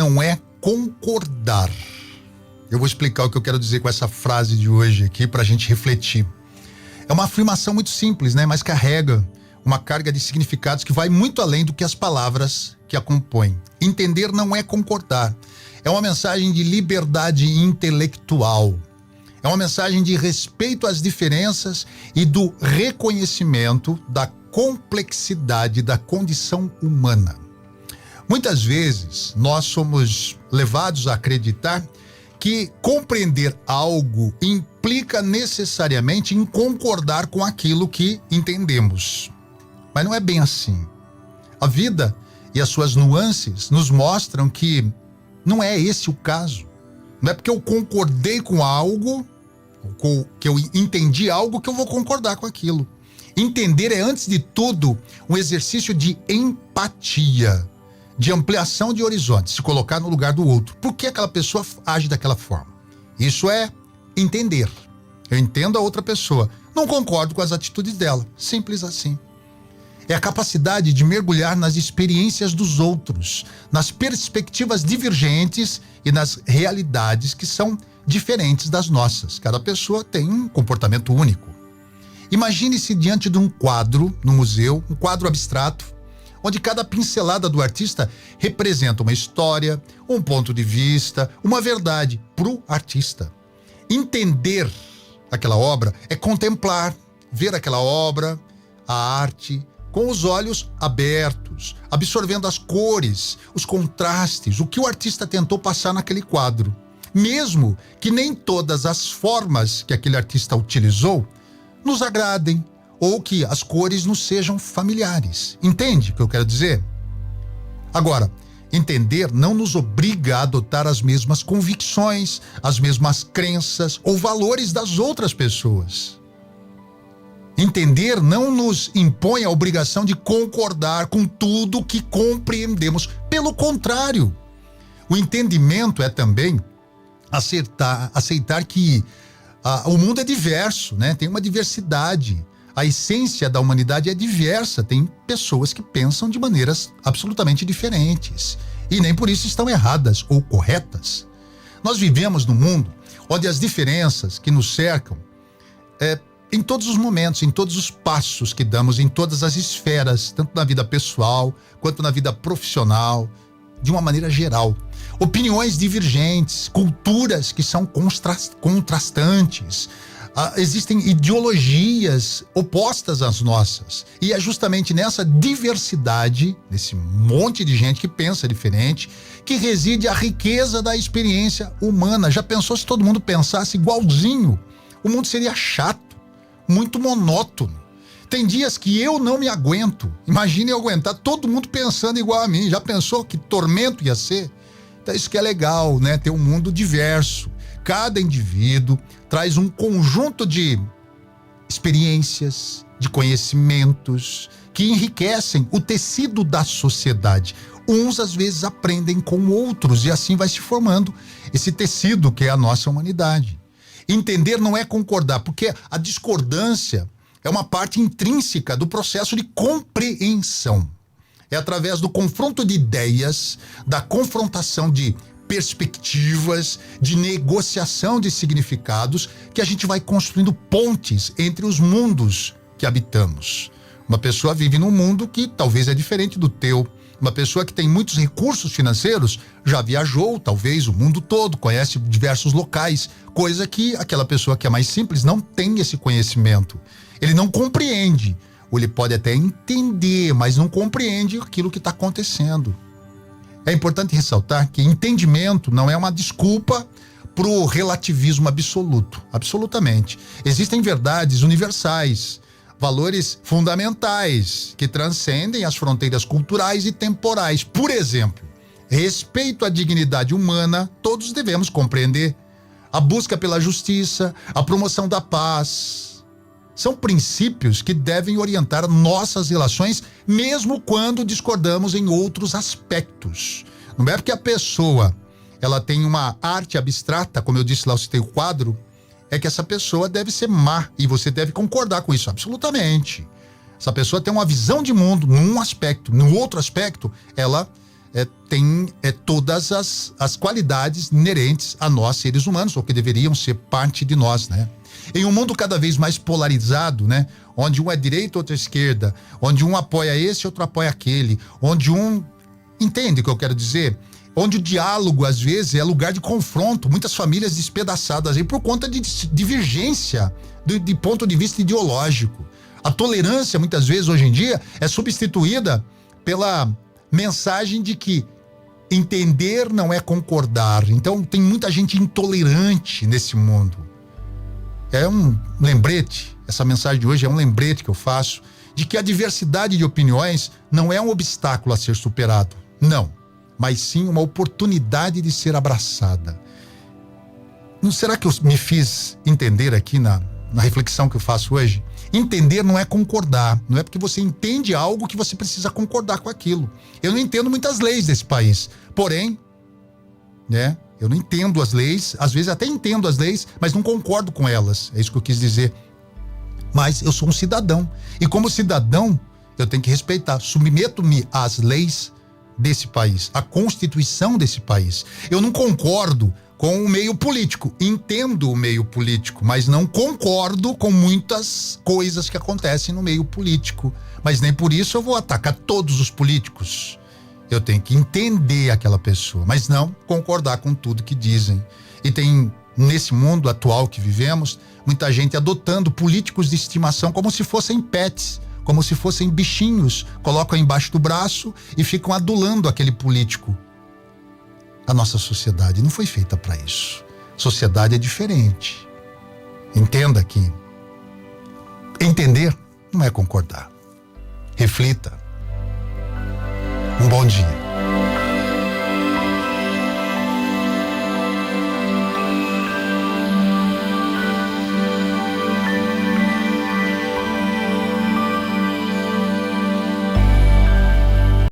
não é concordar. Eu vou explicar o que eu quero dizer com essa frase de hoje aqui para a gente refletir. É uma afirmação muito simples, né? Mas carrega uma carga de significados que vai muito além do que as palavras que a compõem. Entender não é concordar. É uma mensagem de liberdade intelectual. É uma mensagem de respeito às diferenças e do reconhecimento da complexidade da condição humana. Muitas vezes nós somos levados a acreditar que compreender algo implica necessariamente em concordar com aquilo que entendemos. Mas não é bem assim. A vida e as suas nuances nos mostram que não é esse o caso. Não é porque eu concordei com algo, que eu entendi algo, que eu vou concordar com aquilo. Entender é, antes de tudo, um exercício de empatia, de ampliação de horizontes, se colocar no lugar do outro. Por que aquela pessoa age daquela forma? Isso é entender. Eu entendo a outra pessoa, não concordo com as atitudes dela. Simples assim. É a capacidade de mergulhar nas experiências dos outros, nas perspectivas divergentes e nas realidades que são diferentes das nossas. Cada pessoa tem um comportamento único. Imagine-se diante de um quadro no museu, um quadro abstrato, onde cada pincelada do artista representa uma história, um ponto de vista, uma verdade para o artista. Entender aquela obra é contemplar, ver aquela obra, a arte, com os olhos abertos, absorvendo as cores, os contrastes, o que o artista tentou passar naquele quadro. Mesmo que nem todas as formas que aquele artista utilizou nos agradem, ou que as cores nos sejam familiares. Entende o que eu quero dizer? Agora, entender não nos obriga a adotar as mesmas convicções, as mesmas crenças ou valores das outras pessoas. Entender não nos impõe a obrigação de concordar com tudo que compreendemos. Pelo contrário, o entendimento é também aceitar que o mundo é diverso, né? Tem uma diversidade. A essência da humanidade é diversa. Tem pessoas que pensam de maneiras absolutamente diferentes. E nem por isso estão erradas ou corretas. Nós vivemos num mundo onde as diferenças que nos cercam em todos os momentos, em todos os passos que damos, em todas as esferas, tanto na vida pessoal quanto na vida profissional, de uma maneira geral. Opiniões divergentes, culturas que são contrastantes, existem ideologias opostas às nossas. E é justamente nessa diversidade, nesse monte de gente que pensa diferente, que reside a riqueza da experiência humana. Já pensou se todo mundo pensasse igualzinho? O mundo seria chato, muito monótono. Tem dias que eu não me aguento. Imagine eu aguentar todo mundo pensando igual a mim. Já pensou que tormento ia ser? Então isso que é legal, né? Ter um mundo diverso. Cada indivíduo traz um conjunto de experiências, de conhecimentos que enriquecem o tecido da sociedade. Uns às vezes aprendem com outros e assim vai se formando esse tecido que é a nossa humanidade. Entender não é concordar, porque a discordância é uma parte intrínseca do processo de compreensão. É através do confronto de ideias, da confrontação de perspectivas, de negociação de significados, que a gente vai construindo pontes entre os mundos que habitamos. Uma pessoa vive num mundo que talvez é diferente do teu. Uma pessoa que tem muitos recursos financeiros já viajou, talvez, o mundo todo, conhece diversos locais, coisa que aquela pessoa que é mais simples não tem esse conhecimento. Ele não compreende, ou ele pode até entender, mas não compreende aquilo que está acontecendo. É importante ressaltar que entendimento não é uma desculpa para o relativismo absoluto, absolutamente. Existem verdades universais, valores fundamentais que transcendem as fronteiras culturais e temporais. Por exemplo, respeito à dignidade humana, todos devemos compreender. A busca pela justiça, a promoção da paz, são princípios que devem orientar nossas relações, mesmo quando discordamos em outros aspectos. Não é porque a pessoa ela tem uma arte abstrata, como eu disse lá, eu citei o quadro, é que essa pessoa deve ser má e você deve concordar com isso, absolutamente. Essa pessoa tem uma visão de mundo num aspecto, no outro aspecto, ela tem todas as qualidades inerentes a nós, seres humanos, ou que deveriam ser parte de nós, né? Em um mundo cada vez mais polarizado, né? Onde um é direita, outro é esquerda, onde um apoia esse, outro apoia aquele, onde um... Entende o que eu quero dizer? Onde o diálogo, às vezes, é lugar de confronto, muitas famílias despedaçadas aí por conta de divergência de ponto de vista ideológico. A tolerância, muitas vezes, hoje em dia, é substituída pela mensagem de que entender não é concordar. Então, tem muita gente intolerante nesse mundo. É um lembrete, essa mensagem de hoje é um lembrete que eu faço, de que a diversidade de opiniões não é um obstáculo a ser superado. Não. Mas sim uma oportunidade de ser abraçada. Não será que eu me fiz entender aqui na reflexão que eu faço hoje? Entender não é concordar, não é porque você entende algo que você precisa concordar com aquilo. Eu não entendo muitas leis desse país, porém, né, eu não entendo as leis, às vezes até entendo as leis, mas não concordo com elas, é isso que eu quis dizer. Mas eu sou um cidadão, e como cidadão, eu tenho que respeitar, submeto-me às leis desse país, à Constituição desse país. Eu não concordo com o meio político, entendo o meio político, mas não concordo com muitas coisas que acontecem no meio político. Mas nem por isso eu vou atacar todos os políticos. Eu tenho que entender aquela pessoa, mas não concordar com tudo que dizem. E tem, nesse mundo atual que vivemos, muita gente adotando políticos de estimação como se fossem pets, como se fossem bichinhos, colocam embaixo do braço e ficam adulando aquele político. A nossa sociedade não foi feita para isso. Sociedade é diferente. Entenda que entender não é concordar. Reflita. Um bom dia.